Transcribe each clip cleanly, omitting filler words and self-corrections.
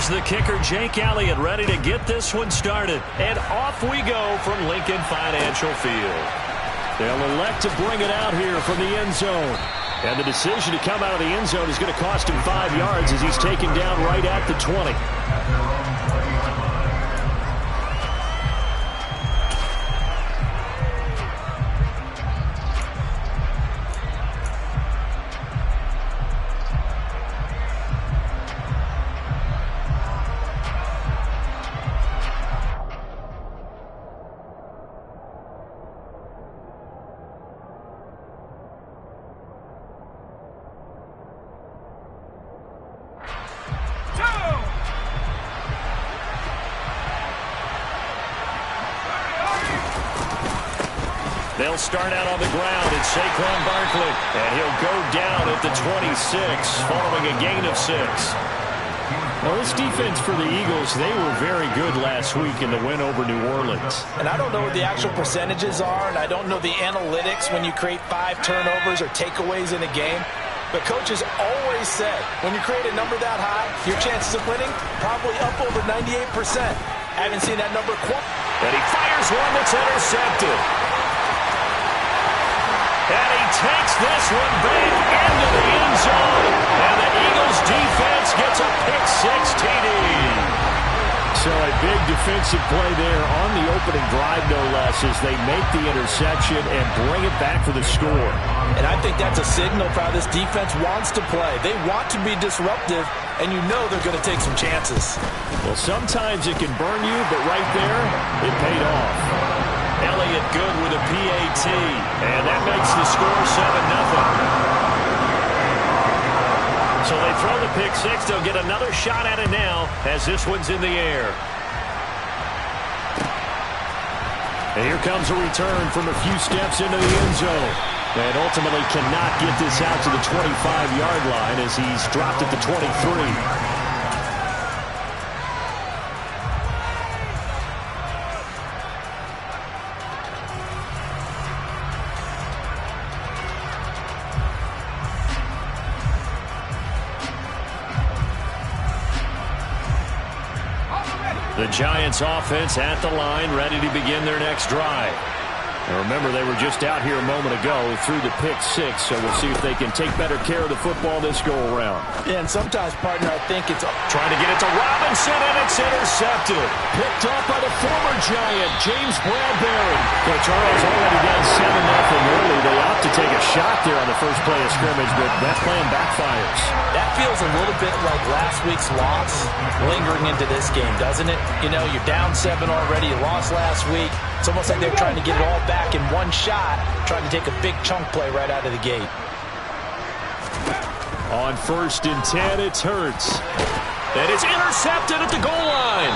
Here's the kicker, Jake Elliott, ready to get this one started. And off we go from Lincoln Financial Field. They'll elect to bring it out here from the end zone. And the decision to come out of the end zone is going to cost him 5 yards as he's taken down right at the 20. They'll start out on the ground. It's Saquon Barkley, and he'll go down at the 26 following a gain of 6. Well, this defense for the Eagles, they were very good last week in the win over New Orleans. And I don't know what the actual percentages are, and I don't know the analytics when you create 5 turnovers or takeaways in a game. But coaches always said, when you create a number that high, your chances of winning probably up over 98%. I haven't seen that number quite. And he fires one that's intercepted. And he takes this one back into the end zone. And the Eagles defense gets a pick-6 TD. So a big defensive play there on the opening drive, no less, as they make the interception and bring it back for the score. And I think that's a signal for how this defense wants to play. They want to be disruptive, and you know they're going to take some chances. Well, sometimes it can burn you, but right there, it paid off. Elliott good with a PAT, and that makes the score 7-0. So they throw the pick-6. They'll get another shot at it now as this one's in the air. And here comes a return from a few steps into the end zone. And ultimately cannot get this out to the 25-yard line as he's dropped at the 23. The Giants offense at the line, ready to begin their next drive. And remember, they were just out here a moment ago through the pick-6, so we'll see if they can take better care of the football this go-around. Yeah, and sometimes, partner, I think it's trying to get it to Robinson, and it's intercepted. Picked up by the former Giant, James Bradbury. But Charles already down 7-0 early. They opt to take a shot there on the first play of scrimmage, but that plan backfires. That feels a little bit like last week's loss lingering into this game, doesn't it? You know, you're down 7 already. You lost last week. It's almost like they're trying to get it all back in one shot, trying to take a big chunk play right out of the gate. On 1st and 10, it's Hurts. And it's intercepted at the goal line.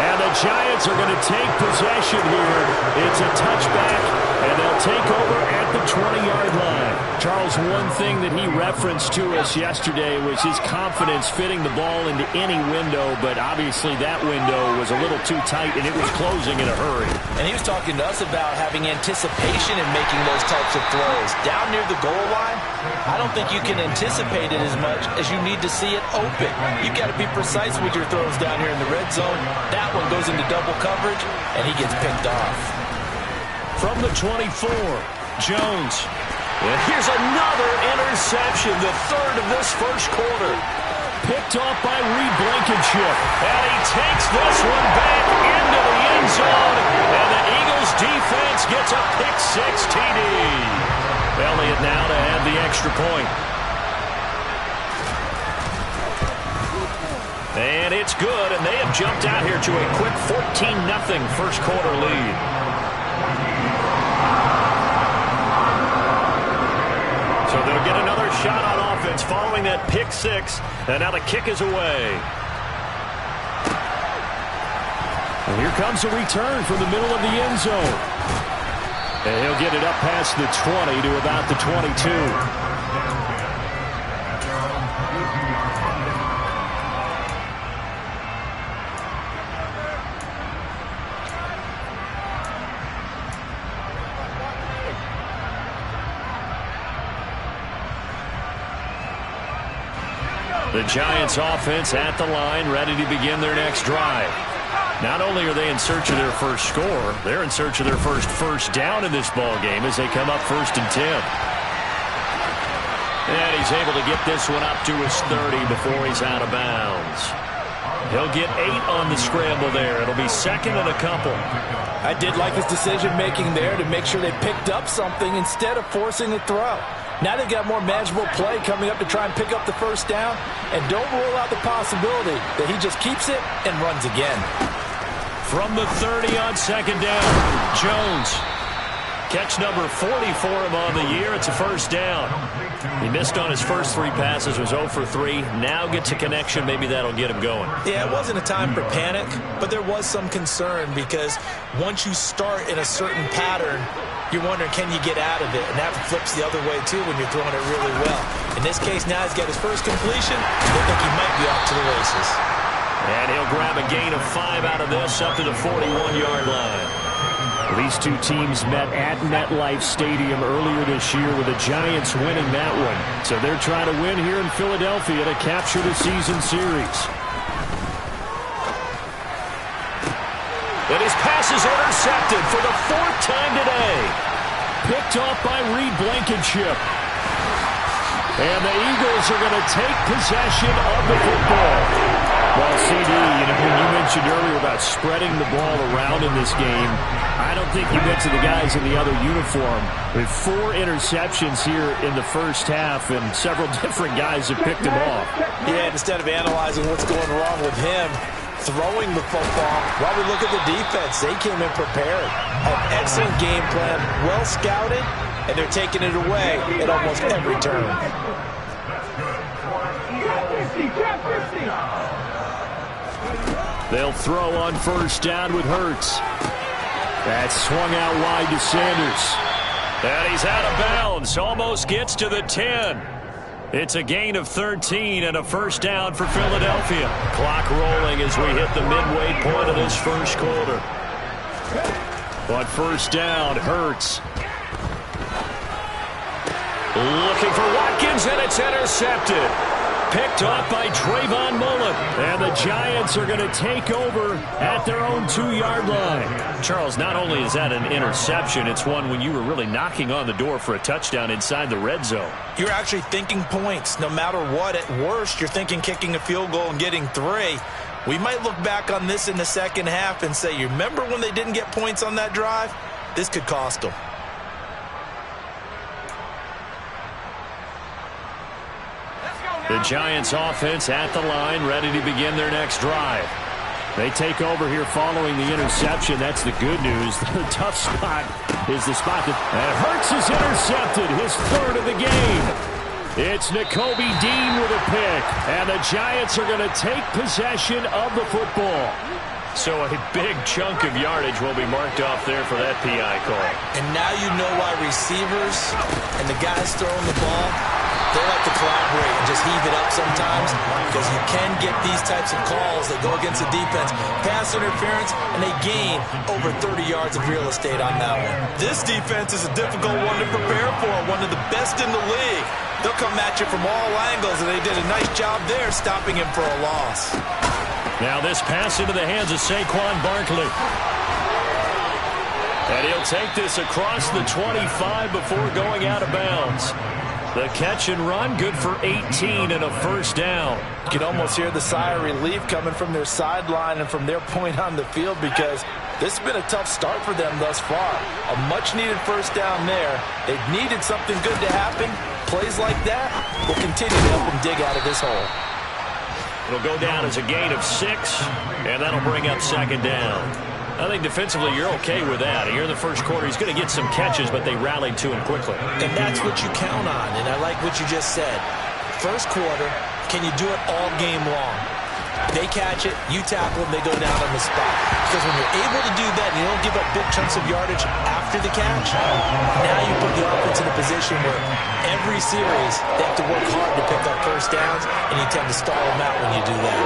And the Giants are going to take possession here. It's a touchback, and they'll take over at the 20-yard line. Charles, one thing that he referenced to us yesterday was his confidence fitting the ball into any window, but obviously that window was a little too tight, and it was closing in a hurry. And he was talking to us about having anticipation in making those types of throws. Down near the goal line, I don't think you can anticipate it as much as you need to see it open. You've got to be precise with your throws down here in the red zone. That one goes into double coverage, and he gets picked off. From the 24, Jones. And here's another interception, the third of this first quarter. Picked off by Reed Blankenship. And he takes this one back into the end zone. And the Eagles defense gets a pick-6 TD. Elliott now to add the extra point. And it's good, and they have jumped out here to a quick 14-0 first quarter lead. So they'll get another shot on offense following that pick-6, and now the kick is away. And here comes a return from the middle of the end zone. And he'll get it up past the 20 to about the 22. The Giants offense at the line, ready to begin their next drive. Not only are they in search of their first score, they're in search of their first down in this ball game as they come up 1st and 10. And he's able to get this one up to his 30 before he's out of bounds. He'll get 8 on the scramble there. It'll be 2nd and a couple. I did like his decision-making there to make sure they picked up something instead of forcing a throw. Now they've got more manageable play coming up to try and pick up the first down. And don't rule out the possibility that he just keeps it and runs again. From the 30 on 2nd down, Jones. Catch number 40 for him on the year. It's a first down. He missed on his first 3 passes, was 0 for 3. Now gets a connection. Maybe that'll get him going. Yeah, it wasn't a time for panic, but there was some concern because once you start in a certain pattern, you're wondering, can you get out of it? And that flips the other way, too, when you're throwing it really well. In this case, now he's got his first completion. I think he might be off to the races. And he'll grab a gain of 5 out of this up to the 41-yard line. These two teams met at MetLife Stadium earlier this year with the Giants winning that one. So they're trying to win here in Philadelphia to capture the season series. And his pass is intercepted for the 4th time today. Picked off by Reed Blankenship. And the Eagles are going to take possession of the football. Well, CD, when you mentioned earlier about spreading the ball around in this game, I don't think you went to the guys in the other uniform. With 4 interceptions here in the first half, and several different guys have picked them off. Yeah, instead of analyzing what's going wrong with him, throwing the football, while we look at the defense, they came in prepared. An excellent game plan, well scouted, and they're taking it away at almost every turn. They'll throw on first down with Hurts. That's swung out wide to Sanders. And he's out of bounds. Almost gets to the 10. It's a gain of 13 and a first down for Philadelphia. Clock rolling as we hit the midway point of this first quarter. On first down, Hurts. Looking for Watkins, and it's intercepted. Picked off by Trayvon Mullen. And the Giants are going to take over at their own 2-yard line. Charles, not only is that an interception, it's one when you were really knocking on the door for a touchdown inside the red zone. You're actually thinking points. No matter what, at worst, you're thinking kicking a field goal and getting 3. We might look back on this in the second half and say, you remember when they didn't get points on that drive? This could cost them. The Giants offense at the line, ready to begin their next drive. They take over here following the interception. That's the good news. The tough spot is the spot that Hurts is intercepted, his 3rd of the game. It's Nakobe Dean with a pick, and the Giants are going to take possession of the football. So a big chunk of yardage will be marked off there for that PI call. And now you know why receivers and the guys throwing the ball, they like to collaborate and just heave it up sometimes, because you can get these types of calls that go against the defense, pass interference, and they gain over 30 yards of real estate on that one. This defense is a difficult one to prepare for, one of the best in the league. They'll come at you from all angles, and they did a nice job there stopping him for a loss. Now this pass into the hands of Saquon Barkley. And he'll take this across the 25 before going out of bounds. The catch and run, good for 18 and a first down. You can almost hear the sigh of relief coming from their sideline and from their point on the field, because this has been a tough start for them thus far. A much-needed first down there. They've needed something good to happen. Plays like that will continue to help them dig out of this hole. It'll go down as a gain of 6, and that'll bring up 2nd down. I think defensively you're okay with that. Here in the first quarter, he's going to get some catches, but they rallied to him quickly. And that's what you count on, and I like what you just said. First quarter, can you do it all game long? They catch it, you tackle them, they go down on the spot. Because when you're able to do that, and you don't give up big chunks of yardage after the catch, now you put the offense in a position where every series they have to work hard to pick up first downs, and you tend to stall them out when you do that.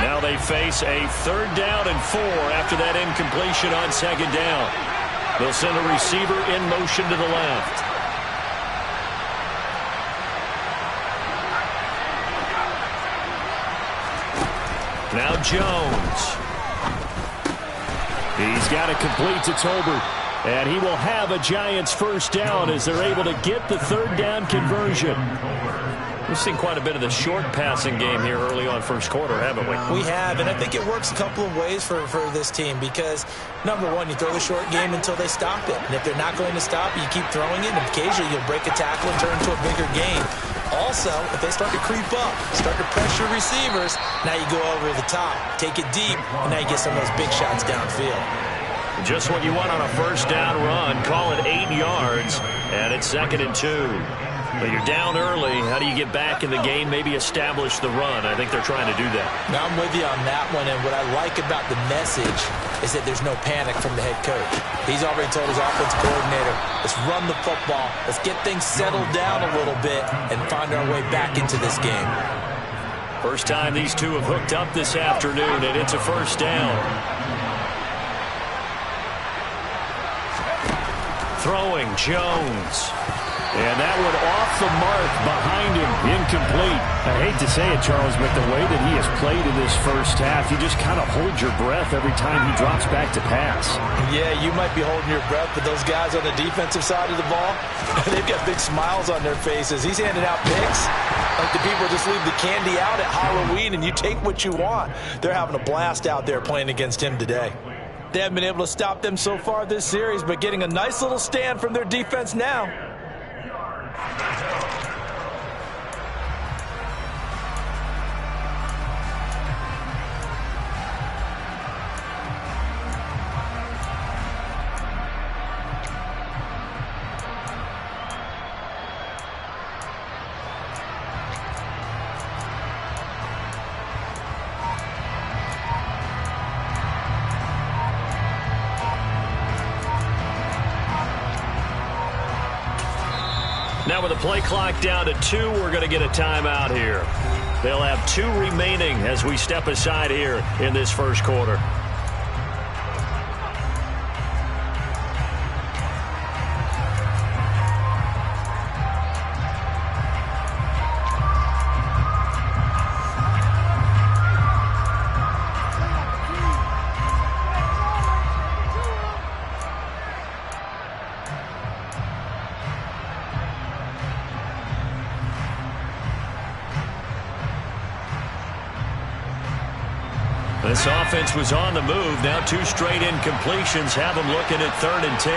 Now they face a 3rd down and 4 after that incompletion on 2nd down. They'll send a receiver in motion to the left. Now Jones. He's got it complete to Tolbert. And he will have a Giants first down as they're able to get the third down conversion. We've seen quite a bit of the short passing game here early on first quarter, haven't we? We have, and I think it works a couple of ways for this team because, number one, you throw the short game until they stop it. And if they're not going to stop it, you keep throwing it, and occasionally you'll break a tackle and turn into a bigger game. Also, if they start to creep up, start to pressure receivers, now you go over the top, take it deep, and now you get some of those big shots downfield. Just what you want on a first down run. Call it 8 yards, and it's 2nd and 2. But you're down early. How do you get back in the game, maybe establish the run? I think they're trying to do that. Now I'm with you on that one, and what I like about the message is that there's no panic from the head coach. He's already told his offensive coordinator, let's run the football, let's get things settled down a little bit and find our way back into this game. First time these two have hooked up this afternoon, and it's a first down. Throwing, Jones. And that one off the mark behind him, incomplete. I hate to say it, Charles, but the way that he has played in this first half, you just kind of hold your breath every time he drops back to pass. Yeah, you might be holding your breath, but those guys on the defensive side of the ball, they've got big smiles on their faces. He's handing out picks like the people just leave the candy out at Halloween and you take what you want. They're having a blast out there playing against him today. They haven't been able to stop them so far this series, but getting a nice little stand from their defense now. Now with the play clock down to 2, we're going to get a timeout here. They'll have 2 remaining as we step aside here in this first quarter. This offense was on the move. Now 2 straight incompletions have them looking at 3rd and 10.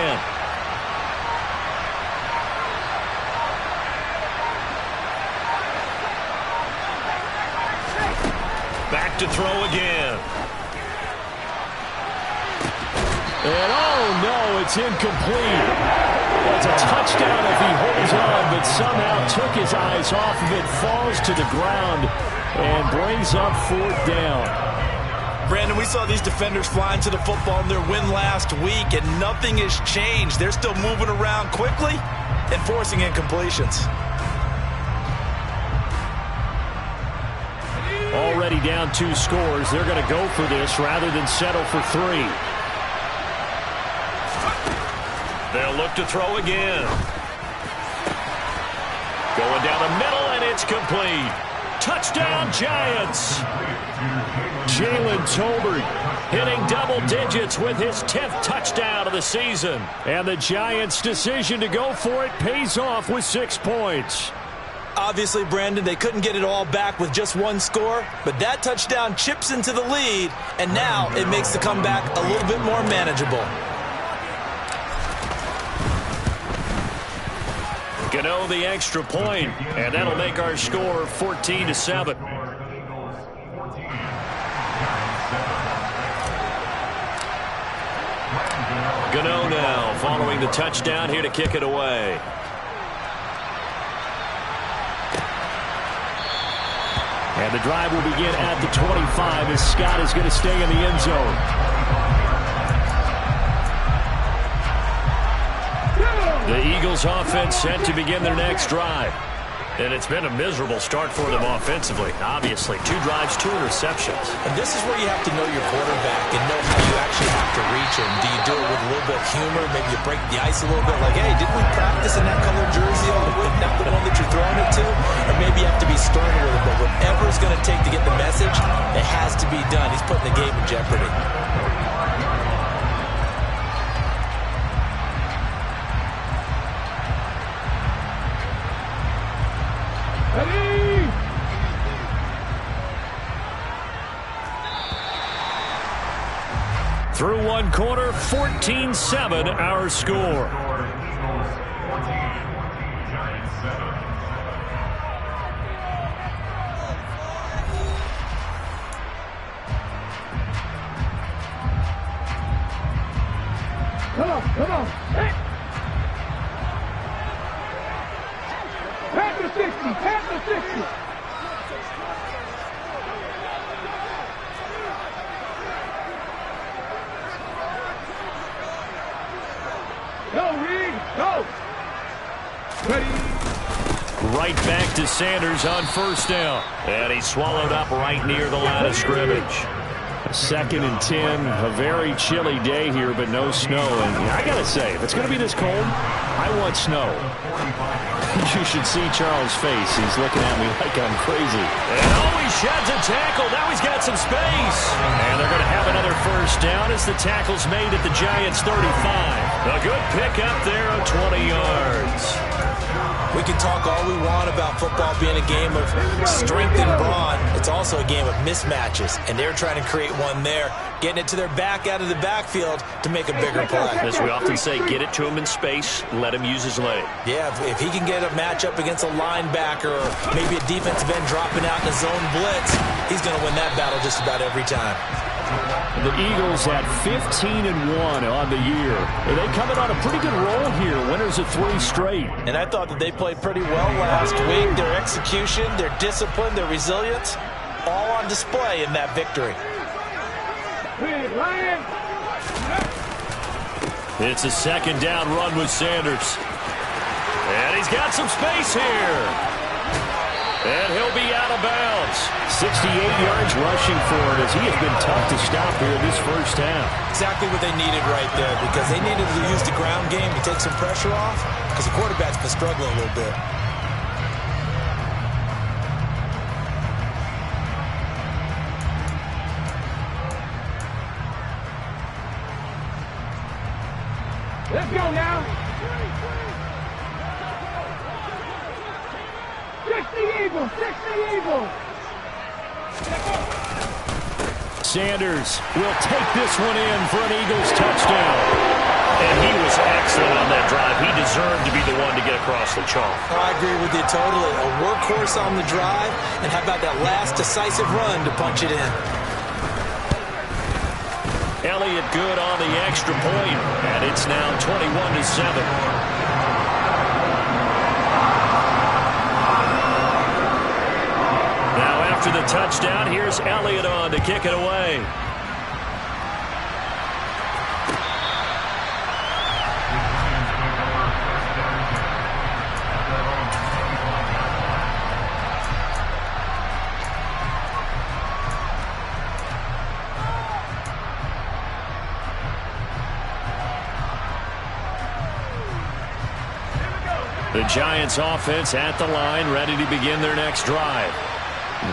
Back to throw again. And oh no, it's incomplete. It's a touchdown if he holds on, but somehow took his eyes off of it, falls to the ground, and brings up 4th down. Brandon, we saw these defenders flying to the football in their win last week, and nothing has changed. They're still moving around quickly and forcing incompletions. Already down 2 scores. They're going to go for this rather than settle for 3. They'll look to throw again. Going down the middle, and it's complete. Touchdown, Giants. Jalen Tolbert hitting double digits with his 10th touchdown of the season. And the Giants' decision to go for it pays off with 6 points. Obviously, Brandon, they couldn't get it all back with just 1 score, but that touchdown chips into the lead, and now it makes the comeback a little bit more manageable. Gano the extra point, and that'll make our score 14-7. Gano now following the touchdown here to kick it away. And the drive will begin at the 25 as Scott is going to stay in the end zone. The Eagles offense set to begin their next drive. And it's been a miserable start for them offensively, obviously. 2 drives, 2 interceptions. And this is where you have to know your quarterback and know how you actually have to reach him. Do you do it with a little bit of humor? Maybe you break the ice a little bit, like, hey, didn't we practice in that colored jersey all the way, not the one that you're throwing it to? Or maybe you have to be stern with him. But whatever it's going to take to get the message, it has to be done. He's putting the game in jeopardy. Through one quarter, 14-7 our score. Come on. Hey. Pass the 60, pass the 60. Go, Reed, go. Ready. Right back to Sanders on first down. And he's swallowed up right near the line of scrimmage. 2nd and 10, a very chilly day here, but no snow. And I got to say, if it's going to be this cold, I want snow. You should see Charles' face. He's looking at me like I'm crazy. And he sheds a tackle. Now he's got some space. And they're going to have another first down as the tackle's made at the Giants' 35. A good pickup there of 20 yards. We can talk all we want about football being a game of strength and brawn. It's also a game of mismatches, and they're trying to create one there, getting it to their back out of the backfield to make a bigger play. As we often say, get it to him in space, let him use his leg. Yeah, if he can get a matchup against a linebacker or maybe a defensive end dropping out in a zone blitz, he's going to win that battle just about every time. The Eagles at 15-1 on the year. They coming on a pretty good roll here. Winners of 3 straight. And I thought that they played pretty well last week. Their execution, their discipline, their resilience, all on display in that victory. It's a 2nd down run with Sanders. And he's got some space here. And he'll be out of bounds. 68 yards rushing for it as he has been tough to stop here this first half. Exactly what they needed right there, because they needed to use the ground game to take some pressure off, because the quarterback's been struggling a little bit. Let's go now. 60 Eagles, 60 Eagles. Sanders will take this one in for an Eagles touchdown. And he was excellent on that drive. He deserved to be the one to get across the chalk. I agree with you totally. A workhorse on the drive, and how about that last decisive run to punch it in? Elliott good on the extra point, and it's now 21-7. After the touchdown, here's Elliott on to kick it away. The Giants offense at the line, ready to begin their next drive.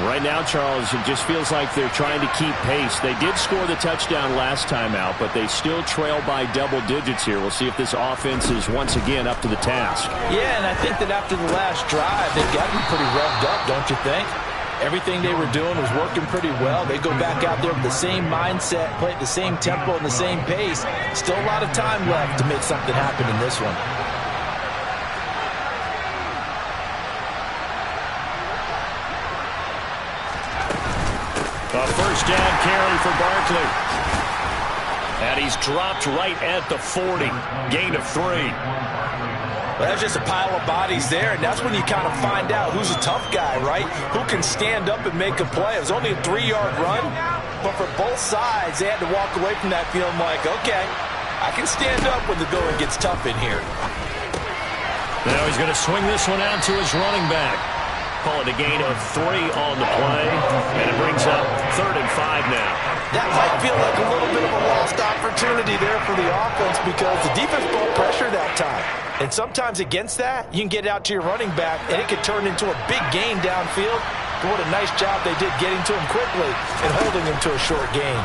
Right now, Charles, it just feels like they're trying to keep pace. They did score the touchdown last time out, but they still trail by double digits here. We'll see if this offense is once again up to the task. Yeah, and I think that after the last drive, they've gotten pretty revved up, don't you think? Everything they were doing was working pretty well. They go back out there with the same mindset, play at the same tempo and the same pace. Still a lot of time left to make something happen in this one. A first down carry for Barkley. And he's dropped right at the 40. Gain of 3. Well, that's just a pile of bodies there, and that's when you kind of find out who's a tough guy, right? Who can stand up and make a play. It was only a 3-yard run, but for both sides, they had to walk away from that feeling like, okay, I can stand up when the going gets tough in here. Now he's going to swing this one out to his running back. Call it a gain of 3 on the play, and it brings up 3rd and 5 now. That might feel like a little bit of a lost opportunity there for the offense because the defense brought pressure that time. And sometimes against that, you can get out to your running back, and it could turn into a big gain downfield. But what a nice job they did getting to him quickly and holding him to a short gain.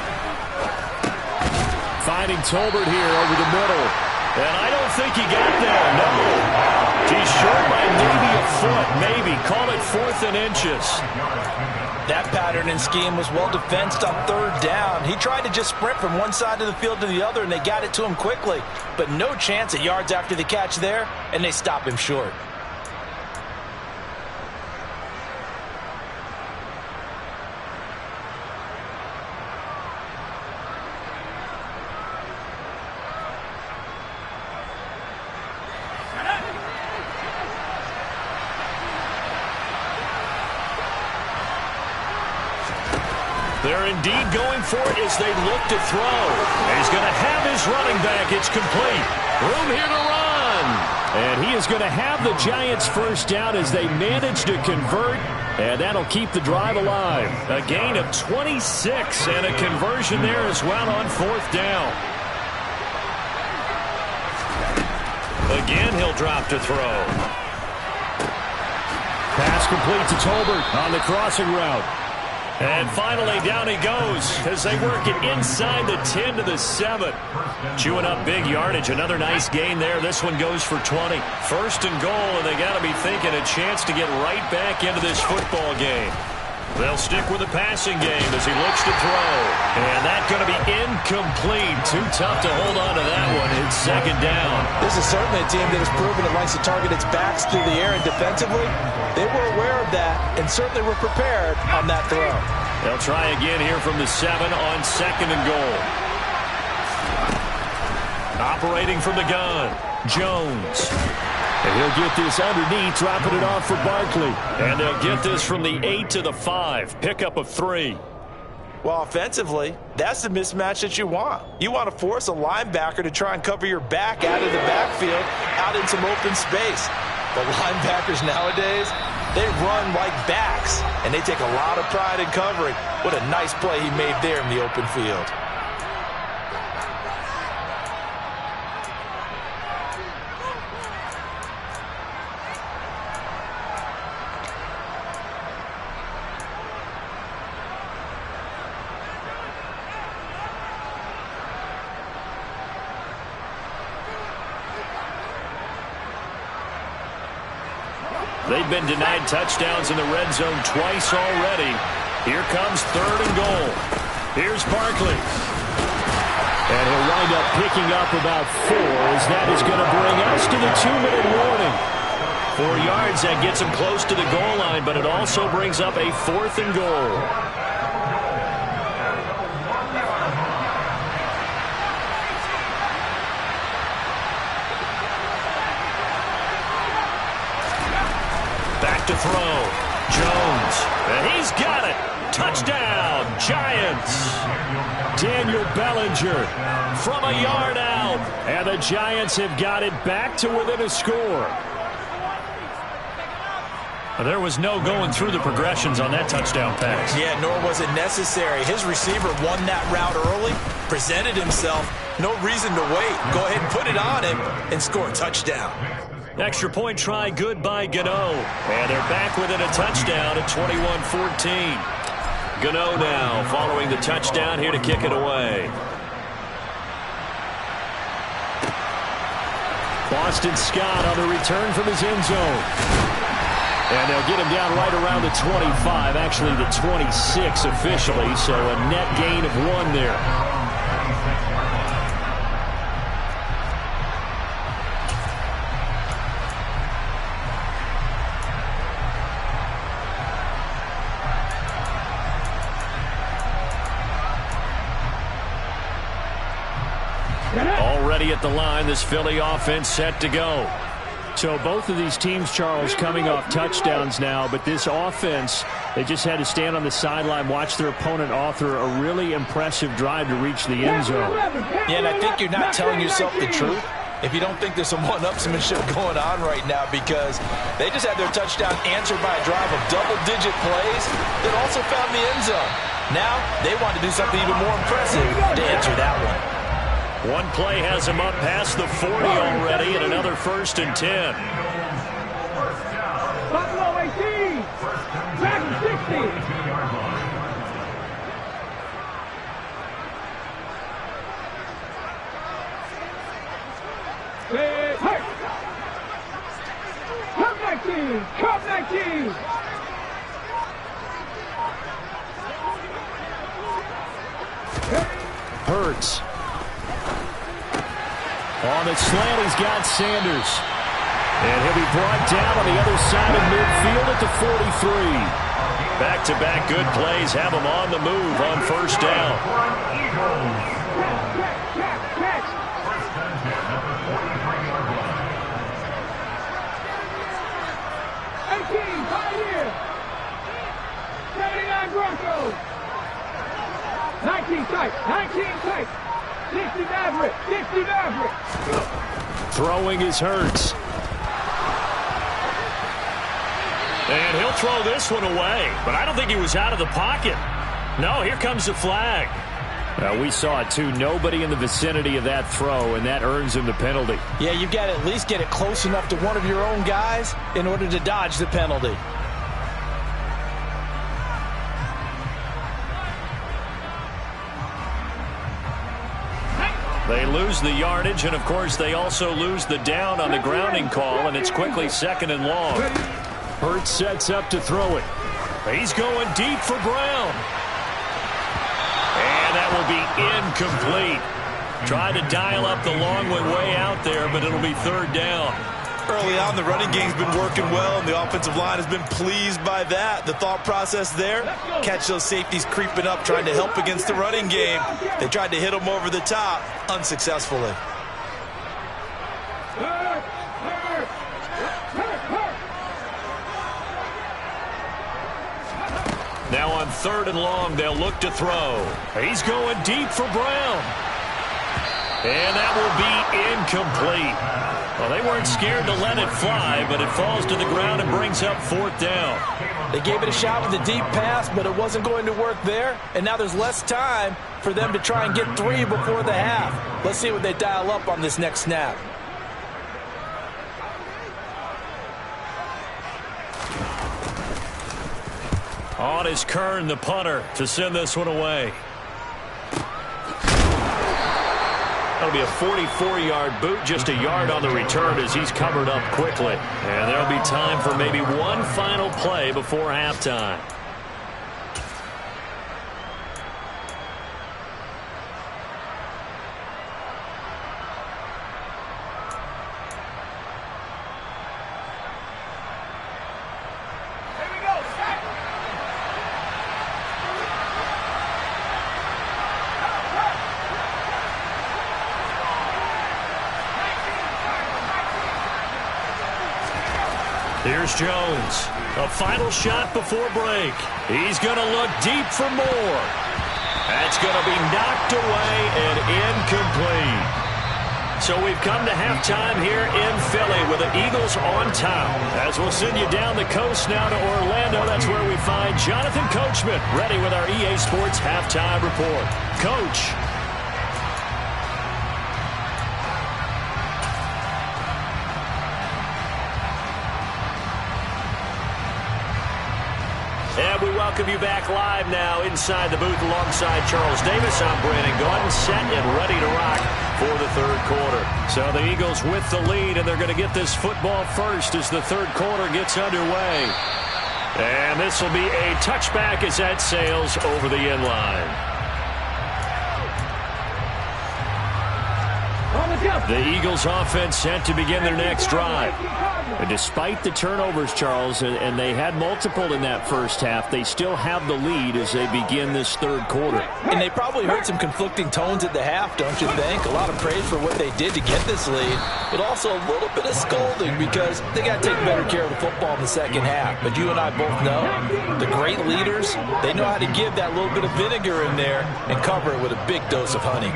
Finding Tolbert here over the middle. And I don't think he got there, no. He's short by maybe a foot, maybe. Call it 4th and inches. That pattern and scheme was well defensed on 3rd down. He tried to just sprint from one side of the field to the other, and they got it to him quickly. But no chance at yards after the catch there, and they stop him short. They're indeed going for it as they look to throw. And he's going to have his running back. It's complete. Room here to run. And he is going to have the Giants first down as they manage to convert. And that'll keep the drive alive. A gain of 26 and a conversion there as well on 4th down. Again, he'll drop to throw. Pass complete to Tolbert on the crossing route. And finally, down he goes as they work it inside the 10 to the 7. Chewing up big yardage. Another nice gain there. This one goes for 20. 1st and goal, and they got to be thinking a chance to get right back into this football game. They'll stick with the passing game as he looks to throw. And that's going to be incomplete. Too tough to hold on to that one. It's 2nd down. This is certainly a team that has proven it likes to target its backs through the air and defensively. They were aware of that and certainly were prepared on that throw. They'll try again here from the 7 on 2nd and goal. Operating from the gun, Jones. And he'll get this underneath, dropping it off for Barkley. And they'll get this from the 8 to the 5. Pickup of 3. Well, offensively, that's the mismatch that you want. You want to force a linebacker to try and cover your back out of the backfield, out in some open space. The linebackers nowadays, they run like backs, and they take a lot of pride in covering. What a nice play he made there in the open field. They've been denied touchdowns in the red zone twice already. Here comes 3rd and goal. Here's Barkley. And he'll wind up picking up about 4 as that is going to bring us to the 2-minute warning. 4 yards, that gets him close to the goal line, but it also brings up a 4th and goal. To throw. Jones. And he's got it. Touchdown, Giants. Daniel Bellinger from a yard out. And the Giants have got it back to within a score. There was no going through the progressions on that touchdown pass. Yeah, nor was it necessary. His receiver won that route early, presented himself. No reason to wait. Go ahead and put it on him and score a touchdown. Extra point try good by Gano. And they're back within a touchdown at 21-14. Gano now following the touchdown here to kick it away. Boston Scott on the return from his end zone. And they'll get him down right around the 25, actually the 26 officially, so a net gain of 1 there. Already at the line, this Philly offense set to go. So both of these teams, Charles, coming off touchdowns now, but this offense, they just had to stand on the sideline, watch their opponent author a really impressive drive to reach the end zone. Yeah, and I think you're not telling yourself the truth if you don't think there's some one-upsmanship going on right now, because they just had their touchdown answered by a drive of double-digit plays that also found the end zone. Now they want to do something even more impressive to answer that one. One play has him up past the 40 already, and another 1st and 10. Buffalo 18. Back to 60. Cup 19. Cup 19. Hurts. On the slant, he's got Sanders. And he'll be brought down on the other side of midfield at the 43. Back-to-back good plays have him on the move on 1st down. Broncos. 19 tight. 19 tight. 60 Maverick. 60 Maverick. Throwing is Hurts. And he'll throw this one away. But I don't think he was out of the pocket. No, here comes the flag. We saw it too. Nobody in the vicinity of that throw, and that earns him the penalty. Yeah, you've got to at least get it close enough to one of your own guys in order to dodge the penalty. They lose the yardage, and of course they also lose the down on the grounding call, and it's quickly 2nd and long. Hurts sets up to throw it. He's going deep for Brown. And that will be incomplete. Tried to dial up the long one way out there, but it'll be 3rd down. Early on, the running game's been working well, and the offensive line has been pleased by that. The thought process there, catch those safeties creeping up, trying to help against the running game. They tried to hit them over the top, unsuccessfully. Now on 3rd and long, they'll look to throw. He's going deep for Brown. And that will be incomplete. Well, they weren't scared to let it fly, but it falls to the ground and brings up 4th down. They gave it a shot with a deep pass, but it wasn't going to work there. And now there's less time for them to try and get 3 before the half. Let's see what they dial up on this next snap. On is Kern, the punter, to send this one away. That'll be a 44-yard boot, just a yard on the return as he's covered up quickly. And there'll be time for maybe one final play before halftime. Here's Jones. A final shot before break. He's going to look deep for more. That's going to be knocked away and incomplete. So we've come to halftime here in Philly with the Eagles on top. As we'll send you down the coast now to Orlando, that's where we find Jonathan Coachman ready with our EA Sports halftime report. Coach. And we welcome you back live now inside the booth alongside Charles Davis. I'm Brandon Gaudin, set and ready to rock for the 3rd quarter. So the Eagles with the lead, and they're going to get this football first as the 3rd quarter gets underway. And this will be a touchback as that sails over the end line. The Eagles offense set to begin their next drive. And despite the turnovers, Charles, and they had multiple in that first half, they still have the lead as they begin this 3rd quarter. And they probably heard some conflicting tones at the half, don't you think? A lot of praise for what they did to get this lead, but also a little bit of scolding because they got to take better care of the football in the second half. But you and I both know the great leaders, they know how to give that little bit of vinegar in there and cover it with a big dose of honey.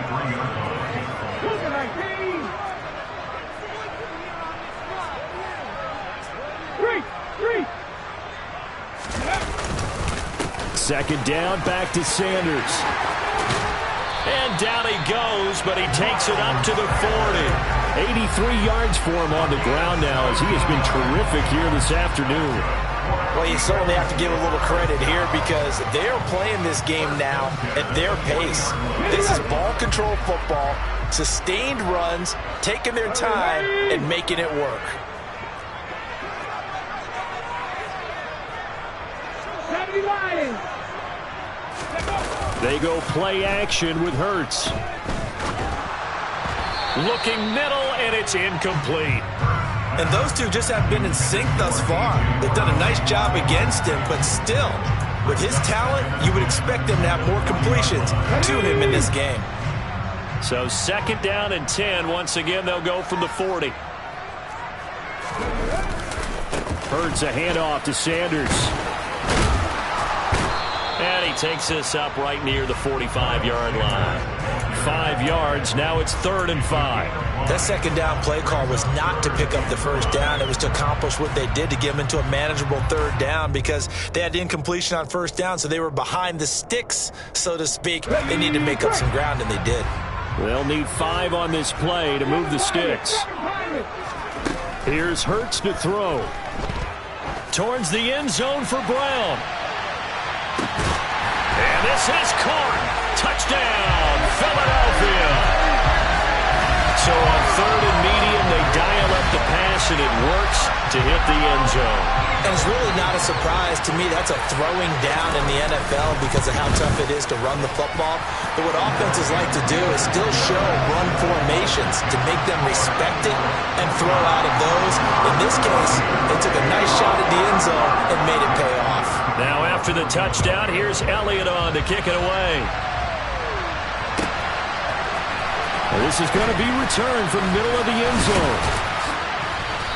Second down, back to Sanders. And down he goes, but he takes it up to the 40. 83 yards for him on the ground now, as he has been terrific here this afternoon. Well, you certainly have to give a little credit here because they're playing this game now at their pace. This is ball control football, sustained runs, taking their time and making it work. They go play action with Hurts. Looking middle, and it's incomplete. And those two just have been in sync thus far. They've done a nice job against him, but still, with his talent, you would expect them to have more completions to him in this game. So second down and 10. Once again, they'll go from the 40. Hurts a handoff to Sanders. And he takes this up right near the 45-yard line. 5 yards. Now it's 3rd and 5. That second down play call was not to pick up the first down. It was to accomplish what they did, to get them into a manageable 3rd down, because they had incompletion on first down, so they were behind the sticks, so to speak. They needed to make up some ground, and they did. They'll need 5 on this play to move the sticks. Here's Hurts to throw. Towards the end zone for Brown. And this is caught. Touchdown, Philadelphia. So on 3rd and medium, they dial up the pass, and it works to hit the end zone. And it's really not a surprise to me. That's a throwing down in the NFL because of how tough it is to run the football. But what offenses like to do is still show run formations to make them respect it and throw out of those. In this case, they took a nice shot at the end zone and made it pay off. Now after the touchdown, here's Elliott on to kick it away. This is going to be returned from the middle of the end zone.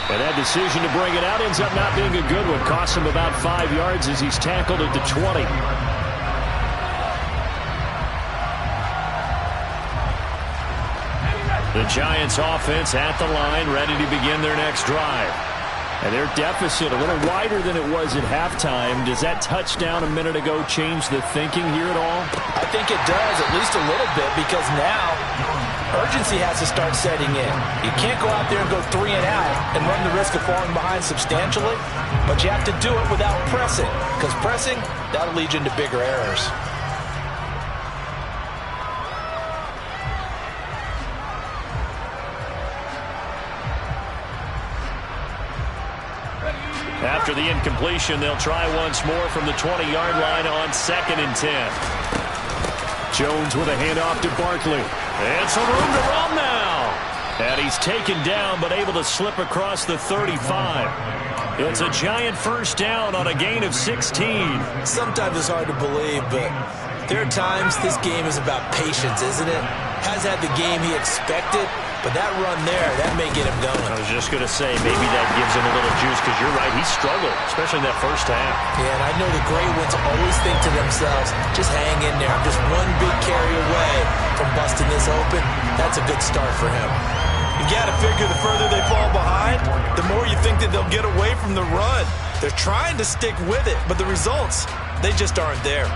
And that decision to bring it out ends up not being a good one. Costs him about 5 yards as he's tackled at the 20. The Giants offense at the line, ready to begin their next drive. And their deficit a little wider than it was at halftime. Does that touchdown a minute ago change the thinking here at all? I think it does, at least a little bit, because now urgency has to start setting in. You can't go out there and go 3 and out and run the risk of falling behind substantially, but you have to do it without pressing, because pressing, that'll lead you into bigger errors. After the incompletion, they'll try once more from the 20-yard line on 2nd and 10. Jones with a handoff to Barkley. And some room to run now. And he's taken down, but able to slip across the 35. It's a Giant first down on a gain of 16. Sometimes it's hard to believe, but there are times this game is about patience, isn't it? Has had the game he expected, but that run there, that may get him going. I was just going to say, maybe that gives him a little juice, because you're right, he struggled, especially in that first half. Yeah, and I know the great ones always think to themselves, just hang in there. I'm just one big carry away from busting this open. That's a good start for him. You got to figure the further they fall behind, the more you think that they'll get away from the run. They're trying to stick with it, but the results, they just aren't there.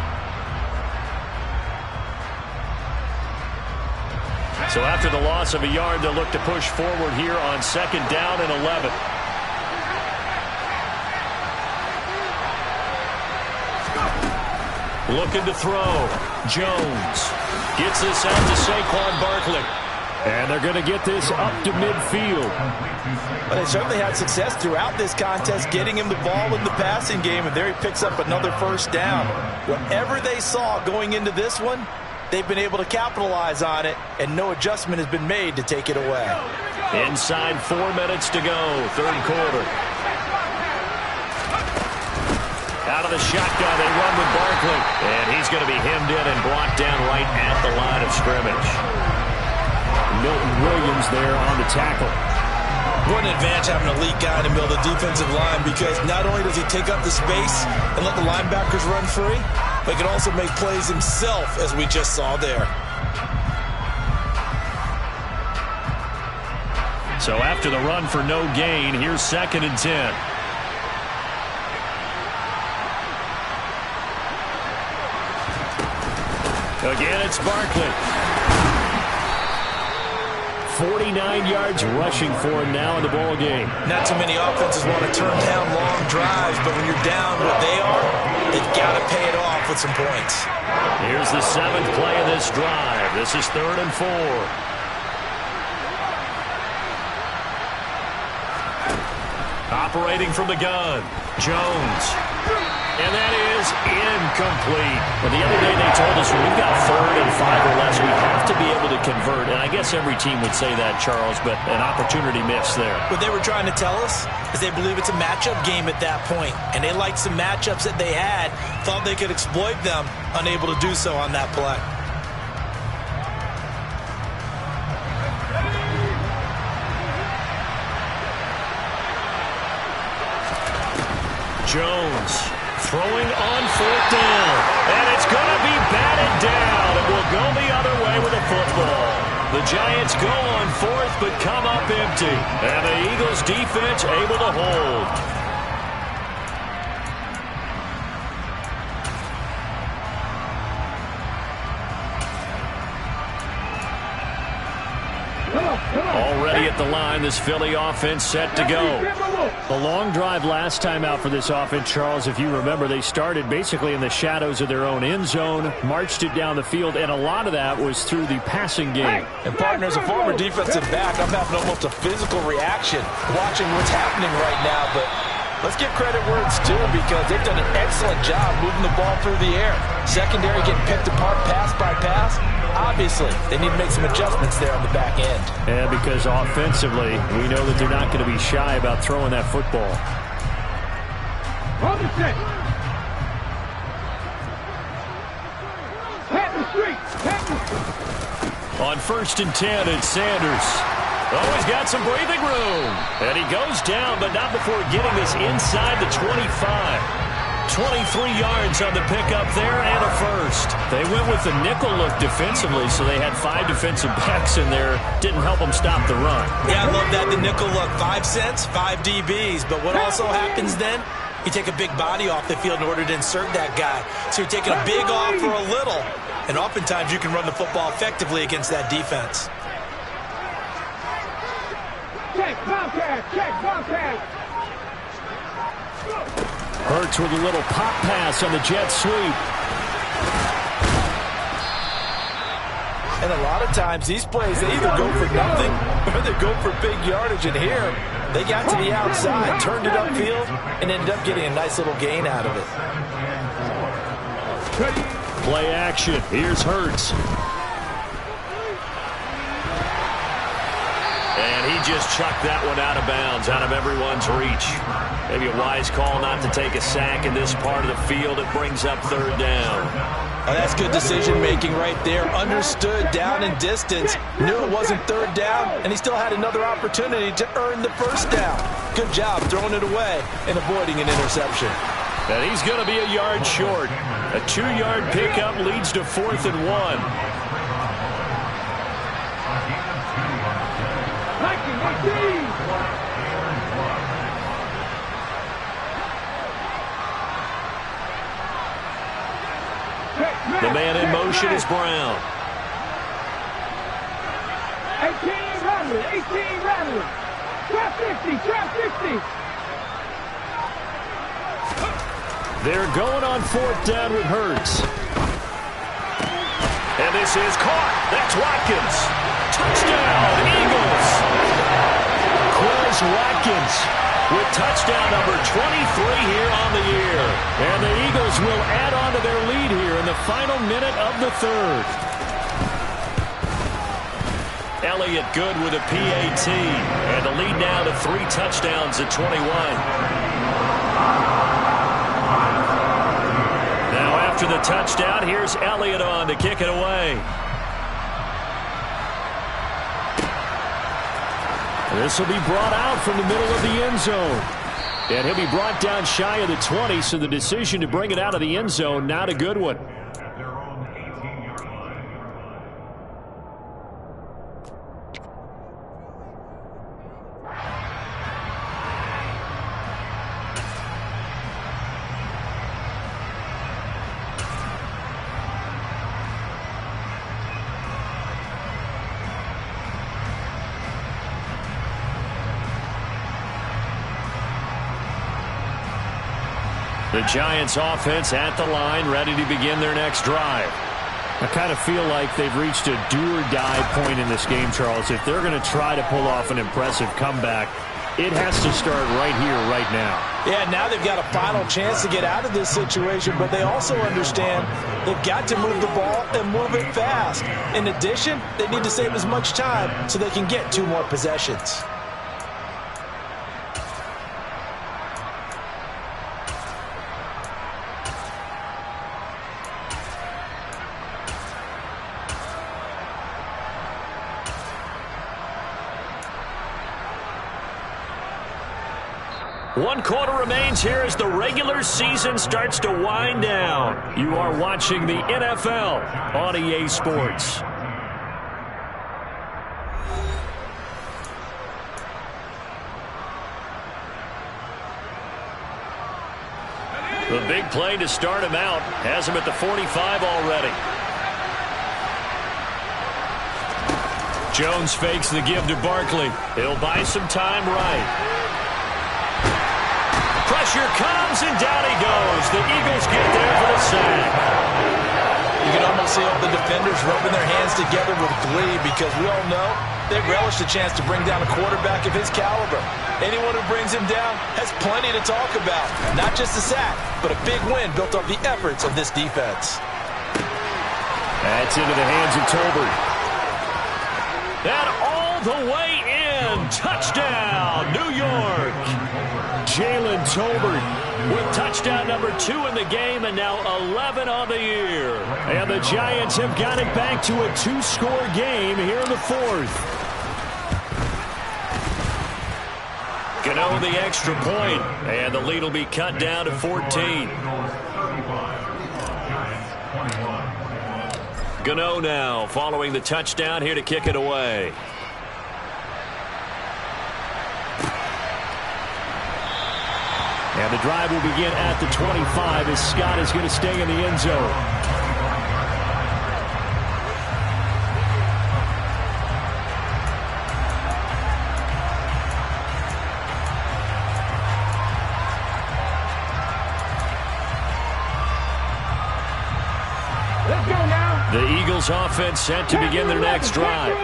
So after the loss of a yard, they'll look to push forward here on 2nd down and 11. Looking to throw. Jones gets this out to Saquon Barkley. And they're going to get this up to midfield. But they certainly had success throughout this contest, getting him the ball in the passing game, and there he picks up another first down. Whatever they saw going into this one, they've been able to capitalize on it, and no adjustment has been made to take it away. Inside 4 minutes to go, 3rd quarter. Out of the shotgun, they run with Barkley. And he's going to be hemmed in and brought down right at the line of scrimmage. Milton Williams there on the tackle. What an advantage having an elite guy in the middle of the defensive line, because not only does he take up the space and let the linebackers run free, but he can also make plays himself, as we just saw there. So after the run for no gain, here's 2nd and 10. Again, it's Barkley. 49 yards rushing for him now in the ball game. Not too many offenses want to turn down long drives, but when you're down what they are, they've got to pay it off with some points. Here's the 7th play of this drive. This is 3rd and 4. Operating from the gun, Jones. And that is incomplete. Well, the other day they told us when we've got 3rd and 5 or less, we have to be able to convert. And I guess every team would say that, Charles, but an opportunity missed there. What they were trying to tell us is they believe it's a matchup game at that point. And they liked some matchups that they had, thought they could exploit them, unable to do so on that play. Jones throwing on 4th down. And it's going to be batted down. It will go the other way with a football. The Giants go on 4th but come up empty. And the Eagles defense able to hold. Already at the line, this Philly offense set to go. The long drive last time out for this offense, Charles, if you remember, they started basically in the shadows of their own end zone, marched it down the field, and a lot of that was through the passing game. And partner, as a former defensive back, I'm having almost a physical reaction watching what's happening right now, but let's give credit where it's due because they've done an excellent job moving the ball through the air. Secondary getting picked apart pass by pass. Obviously, they need to make some adjustments there on the back end. Yeah, because offensively, we know that they're not going to be shy about throwing that football. On the set. Pat the street. On 1st and 10, it's Sanders. Oh, he's got some breathing room. And he goes down, but not before getting this inside the 25. 23 yards on the pickup there and a first. They went with the nickel look defensively, so they had 5 defensive backs in there. Didn't help them stop the run. Yeah, I love that, the nickel look. 5 cents, 5 DBs. But what also happens then, you take a big body off the field in order to insert that guy. So you're taking a big off for a little. And oftentimes you can run the football effectively against that defense. Check, Bobcat, check, Bobcat. Hurts with a little pop pass on the jet sweep. And a lot of times these plays, they either go for nothing or they go for big yardage. And here, they got to the outside, turned it upfield, and ended up getting a nice little gain out of it. Play action. Here's Hurts. And he just chucked that one out of bounds, out of everyone's reach. Maybe a wise call not to take a sack in this part of the field. It brings up 3rd down. Oh, that's good decision-making right there. Understood down and distance. Knew it wasn't 3rd down, and he still had another opportunity to earn the 1st down. Good job throwing it away and avoiding an interception. And he's going to be a yard short. A 2-yard pickup leads to 4th and 1. The man in motion is Brown. 18 rattling, 18 rattling. Trap 50, trap 50. They're going on 4th down with Hurts. And this is caught. That's Watkins. Touchdown, Eagles. Quez Watkins with touchdown number 23 here on the year. And the Eagles will add on to their lead here in the final minute of the 3rd. Elliott good with a PAT. And the lead now to 3 touchdowns at 21. Now after the touchdown, here's Elliott on to kick it away. This will be brought out from the middle of the end zone. And he'll be brought down shy of the 20, so the decision to bring it out of the end zone, not a good one. The Giants offense at the line, ready to begin their next drive. I kind of feel like they've reached a do-or-die point in this game, Charles. If they're going to try to pull off an impressive comeback, it has to start right here, right now. Yeah, now they've got a final chance to get out of this situation, but they also understand they've got to move the ball and move it fast. In addition, they need to save as much time so they can get 2 more possessions. One quarter remains here as the regular season starts to wind down. You are watching the NFL on EA Sports. The big play to start him out has him at the 45 already. Jones fakes the give to Barkley. He'll buy some time right. Pressure comes, and down he goes. The Eagles get there for the sack. You can almost see all the defenders rubbing their hands together with glee because we all know they relish the chance to bring down a quarterback of his caliber. Anyone who brings him down has plenty to talk about. Not just a sack, but a big win built off the efforts of this defense. That's into the hands of Tolbert. And all the way in. Touchdown, New York. Jalen Tolbert with touchdown number 2 in the game and now 11 on the year. And the Giants have got it back to a 2-score game here in the 4th. Gano the extra point, and the lead will be cut down to 14. Gano now following the touchdown here to kick it away. And the drive will begin at the 25 as Scott is going to stay in the end zone. The Eagles offense set to begin their next drive.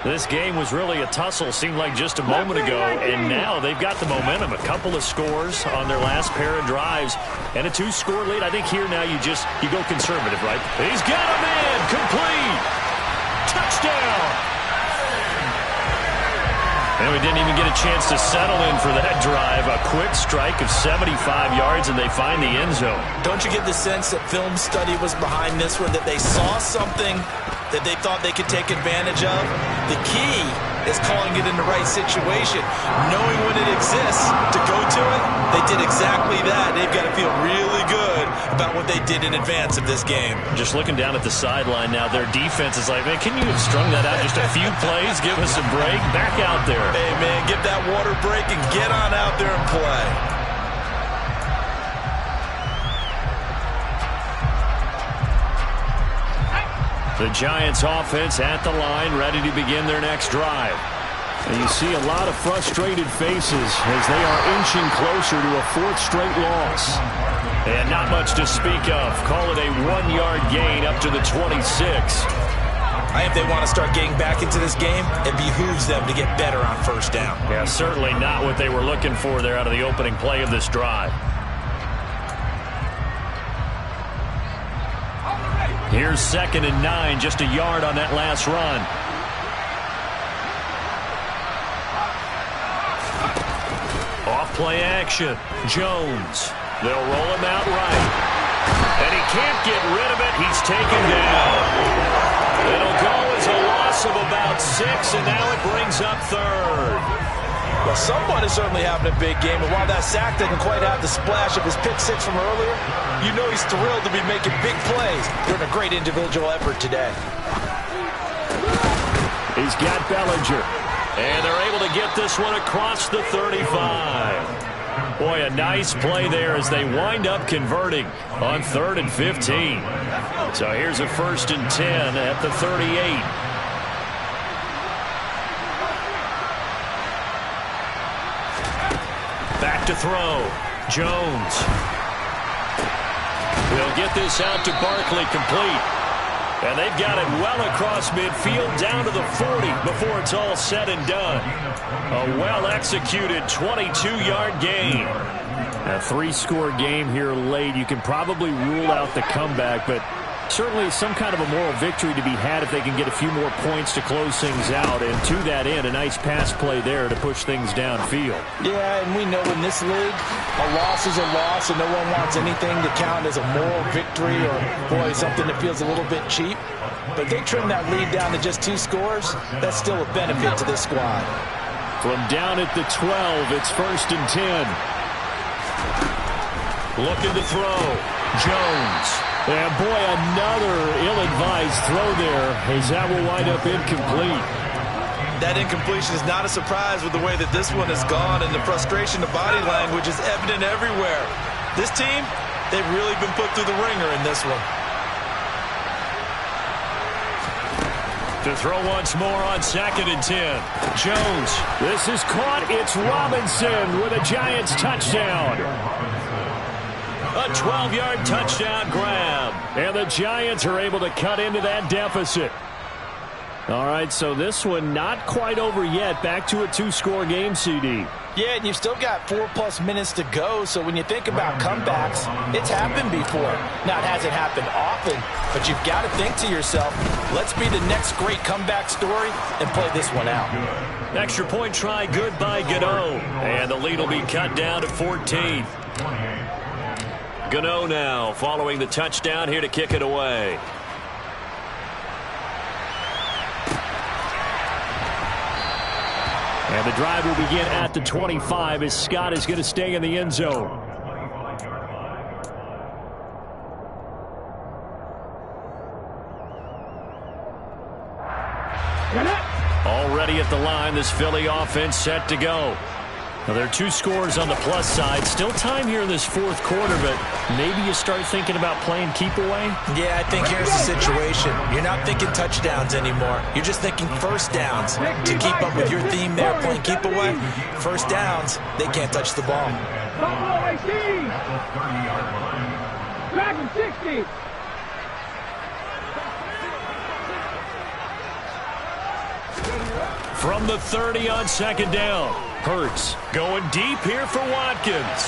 This game was really a tussle, seemed like just a moment ago, and now they've got the momentum. A couple of scores on their last pair of drives, and a 2-score lead. I think here now you go conservative, right? He's got a man, complete, touchdown. And we didn't even get a chance to settle in for that drive. A quick strike of 75 yards, and they find the end zone. Don't you get the sense that film study was behind this one, that they saw something that they thought they could take advantage of? The key is calling it in the right situation, knowing when it exists to go to it. They did exactly that. They've got to feel really good about what they did in advance of this game. Just looking down at the sideline now, their defense is like, man, can you have strung that out just a few plays? Give us a break. Back out there. Hey, man, get that water break and get on out there and play. The Giants offense at the line, ready to begin their next drive. And you see a lot of frustrated faces as they are inching closer to a 4th straight loss. And not much to speak of. Call it a 1-yard gain up to the 26. I think they want to start getting back into this game. It behooves them to get better on first down. Yeah, certainly not what they were looking for there out of the opening play of this drive. Here's 2nd and 9, just a yard on that last run. Off play action. Jones. They'll roll him out right. And he can't get rid of it. He's taken down. It'll go as a loss of about 6, and now it brings up 3rd. Well, someone is certainly having a big game, and while that sack didn't quite have the splash of his pick 6 from earlier, you know he's thrilled to be making big plays during a great individual effort today. He's got Bellinger, and they're able to get this one across the 35. Boy, a nice play there as they wind up converting on 3rd and 15. So here's a 1st and 10 at the 38. Back to throw. Jones. They'll get this out to Barkley, complete. And they've got it well across midfield down to the 40 before it's all said and done. A well-executed 22-yard gain. A 3-score game here late. You can probably rule out the comeback, but certainly some kind of a moral victory to be had if they can get a few more points to close things out. And to that end, a nice pass play there to push things downfield. Yeah, and we know in this league, a loss is a loss, and no one wants anything to count as a moral victory or, boy, something that feels a little bit cheap. But they trim that lead down to just 2 scores. That's still a benefit to this squad. From down at the 12, it's 1st and 10. Looking to throw. Jones. And boy, another ill-advised throw there, as that will wind up incomplete. That incompletion is not a surprise with the way that this one has gone, and the frustration, the body language is evident everywhere. This team, they've really been put through the ringer in this one. To throw once more on 2nd and 10. Jones. This is caught. It's Robinson with a Giants touchdown. A 12-yard touchdown grab. And the Giants are able to cut into that deficit. All right, so this one not quite over yet. Back to a 2-score game, CD. Yeah, and you've still got 4+ minutes to go, so when you think about comebacks, it's happened before. Now, it hasn't happened often, but you've got to think to yourself, let's be the next great comeback story and play this one out. Extra point try good by Gano. And the lead will be cut down to 14. Gano now following the touchdown here to kick it away. And the drive will begin at the 25 as Scott is going to stay in the end zone. Already at the line, this Philly offense set to go. Now, there are 2 scores on the plus side. Still time here in this 4th quarter, but maybe you start thinking about playing keep away? Yeah, I think here's the situation. You're not thinking touchdowns anymore. You're just thinking first downs. To keep up with your theme there, playing keep away, first downs, they can't touch the ball. Dragon 60. From the 30 on 2nd down. Hurts going deep here for Watkins.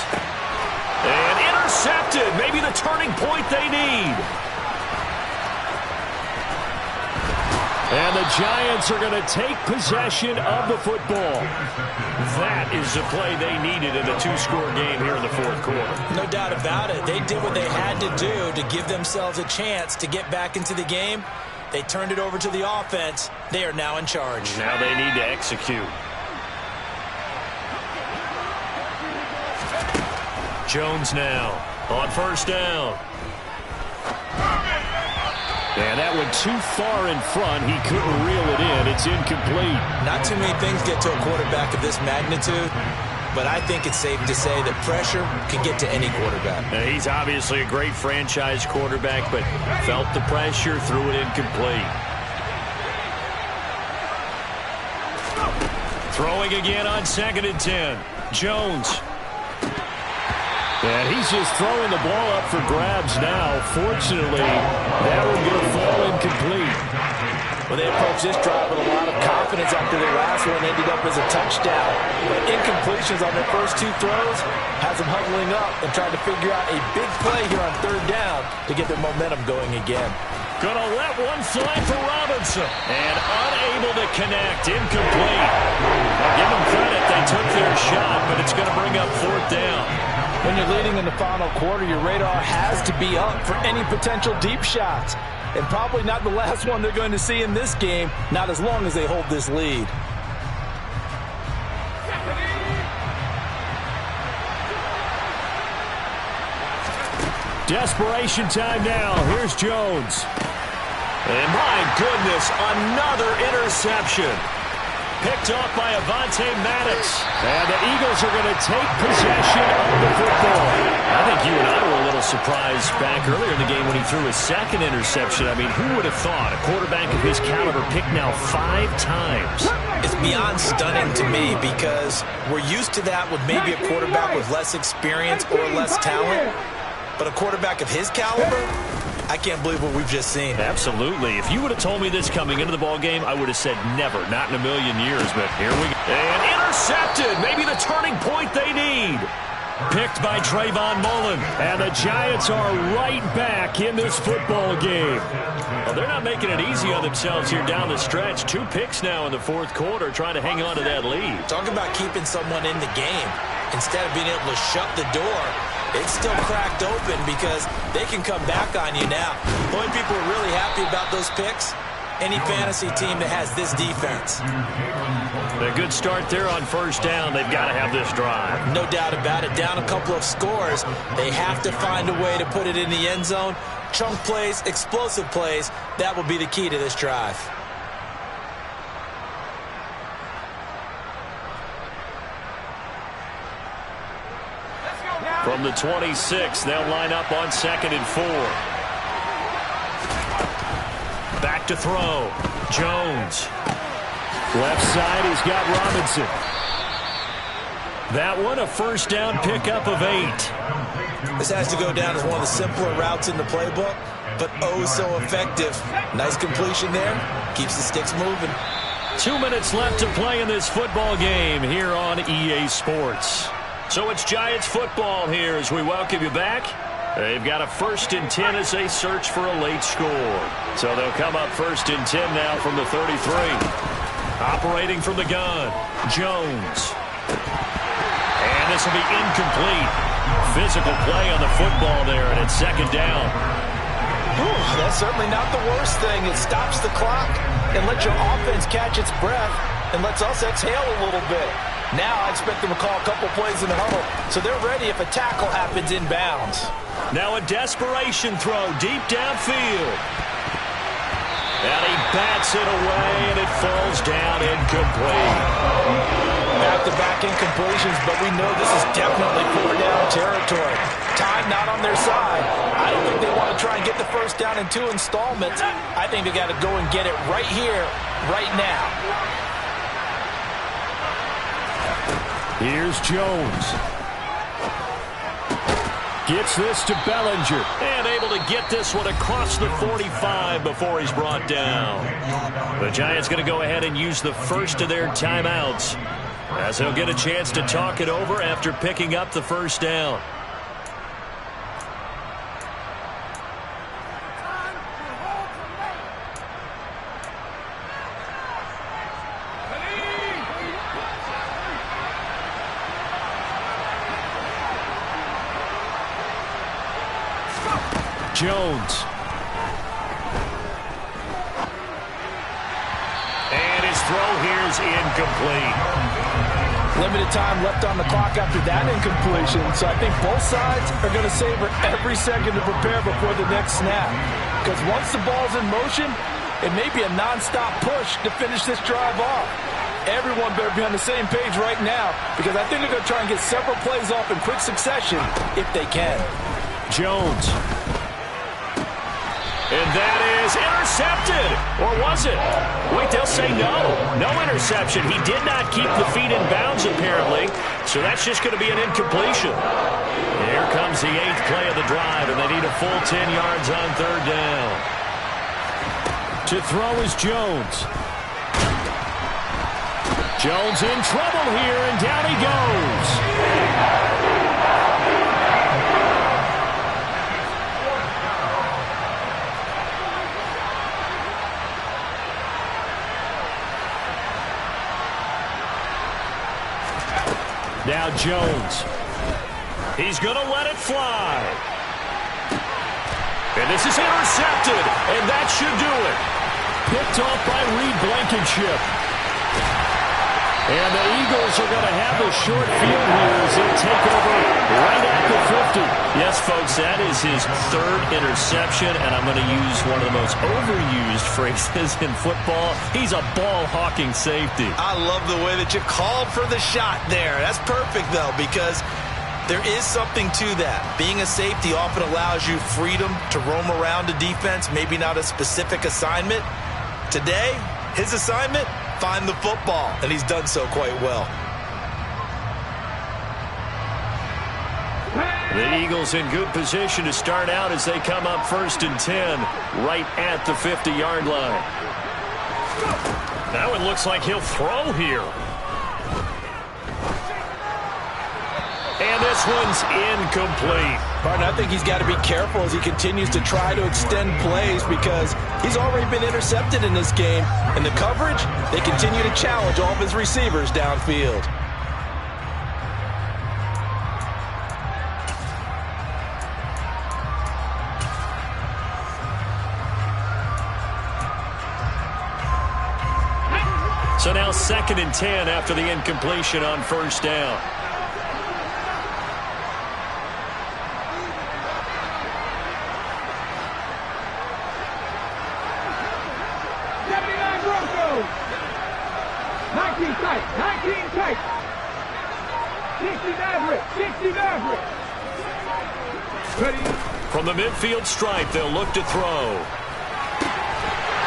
And intercepted. Maybe the turning point they need. And the Giants are going to take possession of the football. That is the play they needed in a 2-score game here in the 4th quarter. No doubt about it. They did what they had to do to give themselves a chance to get back into the game. They turned it over to the offense. They are now in charge. Now they need to execute. Jones now on 1st down. And that went too far in front. He couldn't reel it in. It's incomplete. Not too many things get to a quarterback of this magnitude, but I think it's safe to say that pressure can get to any quarterback. Now, he's obviously a great franchise quarterback, but felt the pressure, threw it incomplete. Throwing again on 2nd and 10. Jones. And he's just throwing the ball up for grabs now. Fortunately, that one going to fall incomplete. Well, they approached this drive with a lot of confidence after their last one ended up as a touchdown. But incompletions on their first 2 throws has them huddling up and trying to figure out a big play here on 3rd down to get their momentum going again. Gonna let one fly for Robinson. And unable to connect. Incomplete. Now, give them credit. They took their shot, but it's going to bring up 4th down. When you're leading in the final quarter, your radar has to be up for any potential deep shots. And probably not the last one they're going to see in this game, not as long as they hold this lead. Desperation time now. Here's Jones. And my goodness, another interception. Picked off by Avonte Maddox. And the Eagles are going to take possession of the football. I think you and I were a little surprised back earlier in the game when he threw his 2nd interception. I mean, who would have thought a quarterback of his caliber picked now 5 times? It's beyond stunning to me because we're used to that with maybe a quarterback with less experience or less talent. But a quarterback of his caliber, I can't believe what we've just seen. Absolutely. If you would have told me this coming into the ball game, I would have said never, not in a million years. But here we go. And intercepted. Maybe the turning point they need. Picked by Trayvon Mullen. And the Giants are right back in this football game. Well, they're not making it easy on themselves here down the stretch. 2 picks now in the fourth quarter trying to hang on to that lead. Talk about keeping someone in the game. Instead of being able to shut the door, it's still cracked open because they can come back on you now. The only people who are really happy about those picks, any fantasy team that has this defense. A good start there on first down. They've got to have this drive. No doubt about it. Down a couple of scores. They have to find a way to put it in the end zone. Chunk plays, explosive plays. That will be the key to this drive. From the 26, they'll line up on 2nd and 4. Back to throw. Jones. Left side, he's got Robinson. That one, a first down pickup of 8. This has to go down as one of the simpler routes in the playbook, but oh so effective. Nice completion there. Keeps the sticks moving. 2 minutes left to play in this football game here on EA Sports. So it's Giants football here as we welcome you back. They've got a 1st and 10 as they search for a late score. So they'll come up 1st and 10 now from the 33. Operating from the gun, Jones. And this will be incomplete. Physical play on the football there, and it's 2nd down. That's certainly not the worst thing. It stops the clock and lets your offense catch its breath and lets us exhale a little bit. Now I expect them to call a couple plays in the huddle, so they're ready if a tackle happens inbounds. Now a desperation throw deep downfield. And he bats it away, and it falls down incomplete. Back-to-back incompletions, but we know this is definitely 4-down territory. Time not on their side. I don't think they want to try and get the first down in 2 installments. I think they got to go and get it right here, right now. Here's Jones. Gets this to Bellinger. And able to get this one across the 45 before he's brought down. The Giants going to go ahead and use the first of their timeouts, as they'll get a chance to talk it over after picking up the first down. Jones. And his throw here is incomplete. Limited time left on the clock after that incompletion, so I think both sides are going to savor every second to prepare before the next snap. Because once the ball's in motion, it may be a nonstop push to finish this drive off. Everyone better be on the same page right now, because I think they're going to try and get several plays off in quick succession if they can. Jones. And that is intercepted. Or was it? Wait, they'll say no. No interception. He did not keep the feet in bounds, apparently. So that's just going to be an incompletion. Here comes the 8th play of the drive, and they need a full 10 yards on 3rd down. To throw is Jones. Jones in trouble here, and down he goes. Now Jones. He's going to let it fly. And this is intercepted, and that should do it. Picked off by Reed Blankenship. And the Eagles are going to have a short field here as they take over right at the 50. Yes, folks, that is his 3rd interception, and I'm going to use one of the most overused phrases in football. He's a ball-hawking safety. I love the way that you called for the shot there. That's perfect, though, because there is something to that. Being a safety often allows you freedom to roam around a defense, maybe not a specific assignment. Today, his assignment, find the football, and he's done so quite well. The Eagles in good position to start out as they come up 1st and 10 right at the 50-yard line. Now it looks like he'll throw here. And this one's incomplete. Partner, I think he's got to be careful as he continues to try to extend plays because he's already been intercepted in this game. And the coverage, they continue to challenge all of his receivers downfield. So now 2nd and 10 after the incompletion on 1st down. From the midfield stripe, they'll look to throw.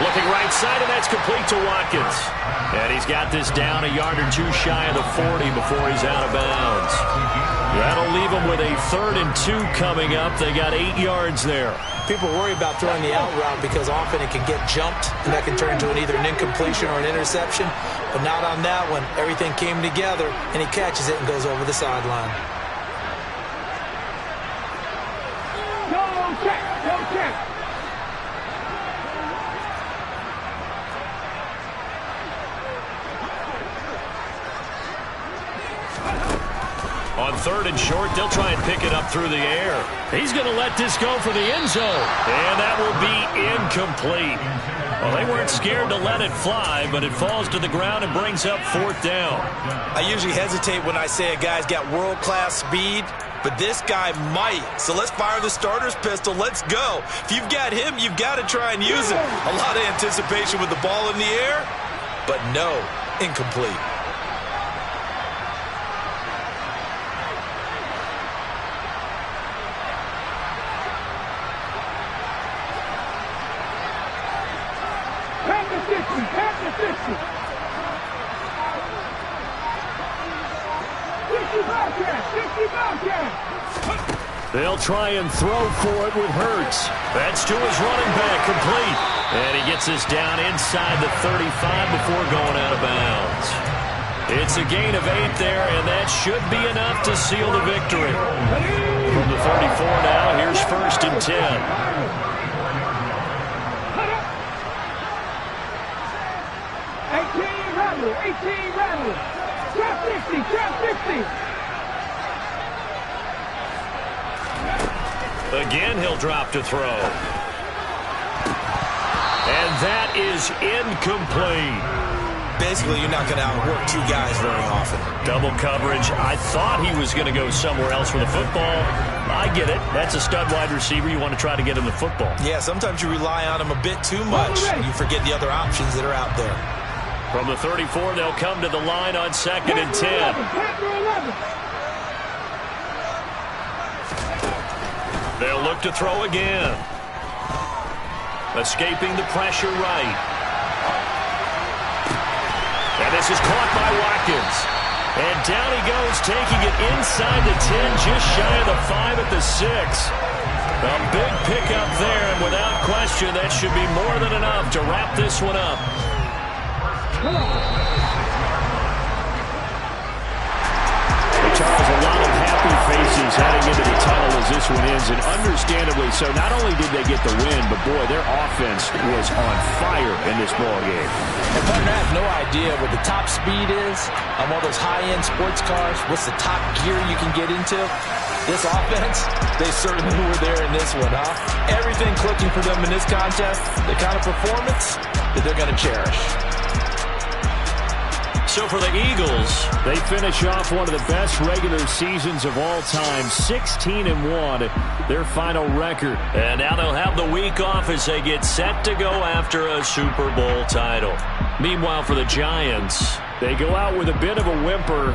Looking right side, and that's complete to Watkins. And he's got this down a yard or two shy of the 40 before he's out of bounds. That'll leave him with a 3rd and 2 coming up. They got 8 yards there. People worry about throwing the out route because often it can get jumped, and that can turn into either an incompletion or an interception. But not on that one. Everything came together, and he catches it and goes over the sideline. Go check. On 3rd and short, they'll try and pick it up through the air. He's going to let this go for the end zone. And that will be incomplete. Well, they weren't scared to let it fly, but it falls to the ground and brings up 4th down. I usually hesitate when I say a guy's got world-class speed, but this guy might. So let's fire the starter's pistol. Let's go. If you've got him, you've got to try and use it. A lot of anticipation with the ball in the air, but no, incomplete. They'll try and throw for it with Hurts. That's to his running back, complete. And he gets this down inside the 35 before going out of bounds. It's a gain of 8 there, and that should be enough to seal the victory. From the 34 now, here's 1st and 10. 18 rattle. Trap 50. Again, he'll drop to throw. And that is incomplete. Basically, you're not going to outwork 2 guys very often. Double coverage. I thought he was going to go somewhere else with the football. I get it. That's a stud wide receiver. You want to try to get him the football. Yeah, sometimes you rely on him a bit too much. You forget the other options that are out there. From the 34, they'll come to the line on 2nd and 10. They'll look to throw again. Escaping the pressure right. And this is caught by Watkins. And down he goes, taking it inside the 10, just shy of the 5 at the 6. A big pickup there, and without question, that should be more than enough to wrap this one up. Charles, a lot of happy faces heading into the tunnel as this one ends, and understandably so. Not only did they get the win, but boy, their offense was on fire in this ball game. And partner, I have no idea what the top speed is on one of those high-end sports cars. What's the top gear you can get into? This offense, they certainly were there in this one, huh? Everything clicking for them in this contest, the kind of performance that they're going to cherish. So for the Eagles, they finish off one of the best regular seasons of all time, 16-1, their final record. And now they'll have the week off as they get set to go after a Super Bowl title. Meanwhile, for the Giants, they go out with a bit of a whimper.